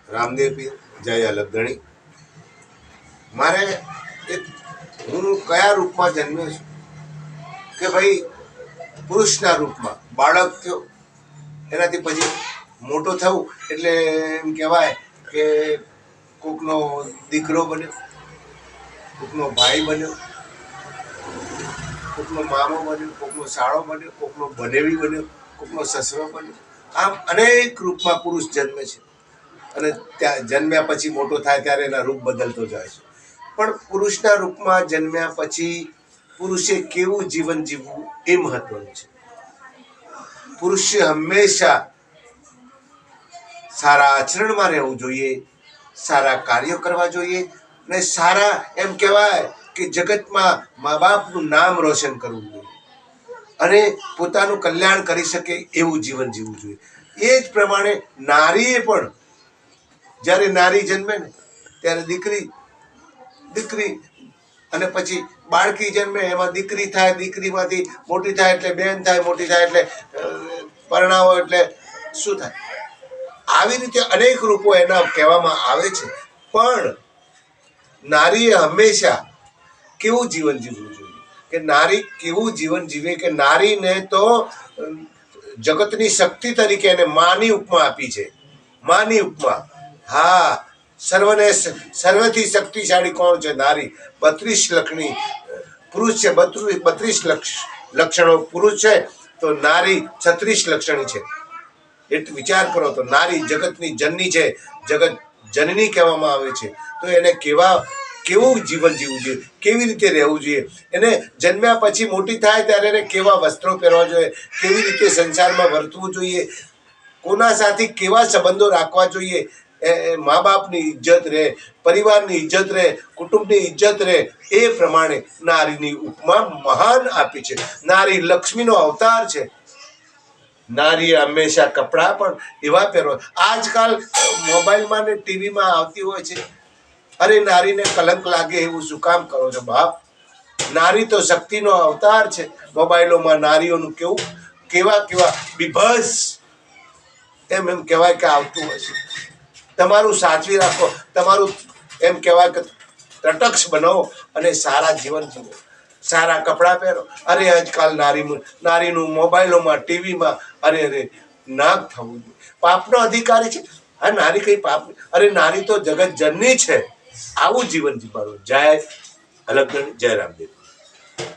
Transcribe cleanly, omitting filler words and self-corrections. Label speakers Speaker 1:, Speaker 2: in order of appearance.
Speaker 1: રામદેવ પીર જય અલગધણી। મારે એક હું કયા રૂપમાં જન્મ્યો છું કે ભાઈ પુરુષના રૂપમાં બાળક થયો, એનાથી પછી મોટો થવું એટલે એમ કહેવાય કે કોકનો દીકરો બન્યો, કોકનો ભાઈ બન્યો, કોકનો મામો બન્યો, કોકનો સાળો બન્યો, કોકનો બનેવી બન્યો, કોકનો સસરો બન્યો। આમ અનેક રૂપમાં પુરુષ જન્મે છે અને ત્યાં જન્મ્યા પછી મોટો થાય ત્યારે એના રૂપ બદલતો જાય છે। પણ પુરુષના રૂપમાં જન્મ્યા પછી પુરુષે કેવું જીવન જીવવું એ મહત્વનું છે। પુરુષે હંમેશા સારા આચરણમાં રહેવું જોઈએ, સારા કાર્યો કરવા જોઈએ અને સારા એમ કહેવાય કે જગતમાં મા બાપનું નામ રોશન કરવું જોઈએ અને પોતાનું કલ્યાણ કરી શકે એવું જીવન જીવવું જોઈએ। એ જ પ્રમાણે નારીએ પણ જ્યારે નારી જન્મે ને ત્યારે દીકરી અને પછી બાળકી જન્મે, એમાં દીકરી થાય, દીકરીમાંથી મોટી થાય એટલે બેન થાય, મોટી થાય એટલે પરણાવો એટલે શું થાય, આવી રીતે અનેક રૂપો એના કહેવામાં આવે છે। પણ નારીએ હંમેશા કેવું જીવન જીવવું જોઈએ કે નારી કેવું જીવન જીવે કે નારીને તો જગતની શક્તિ તરીકે એને માની ઉપમા આપી છે। માની ઉપમા, હા, સર્વથી શક્તિશાળી કોણ છે? નારી। 32 લક્ષણી પુરુષ છે, 32 લક્ષણો પુરુષ છે તો નારી 36 લક્ષણી છે। એટલે વિચાર કરો તો નારી જગતની જનની છે, જગત જનની કહેવામાં આવે છે। તો એને કેવું જીવન જીવવું જોઈએ, કેવી રીતે રહેવું જોઈએ, એને જન્મ્યા પછી મોટી થાય ત્યારે એને કેવા વસ્ત્રો પહેરવા જોઈએ, કેવી રીતે સંસારમાં વર્તવું જોઈએ, કોના સાથે કેવા સંબંધો રાખવા જોઈએ, મા બાપની ઇજ્જત રહે, પરિવારની ઇજ્જત રહે, કુટુંબની ઇજ્જત રહે, એ પ્રમાણે નારીની ઉપમા મહાન આપી છે। નારી લક્ષ્મીનો અવતાર છે। નારીએ હંમેશા કપડાં પણ એવા પહેરવા, આજકાલ મોબાઈલમાં ને ટીવીમાં આવતી હોય છે, અરે નારીને કલંક લાગે એવું શું કામ કરો છો બાપ? નારી તો શક્તિનો અવતાર છે। મોબાઈલોમાં નારીઓનું કેવા બીભત્સ એમ કહેવાય કે આવતું હોય છે। તમારું સાચવી રાખો, તમારું એમ કહેવાય કે તટસ્થ બનો અને સારા જીવન જીવો, સારા કપડાં પહેરો। અરે આજકાલ નારીનું મોબાઈલોમાં, ટીવીમાં અરે ના થવું જોઈએ, પાપનો અધિકારી છે। હા, નારી કઈ પાપ? અરે નારી તો જગત જનની છે। આવું જીવન જીવવાનું। જય અલગધણી, જય રામદેવ।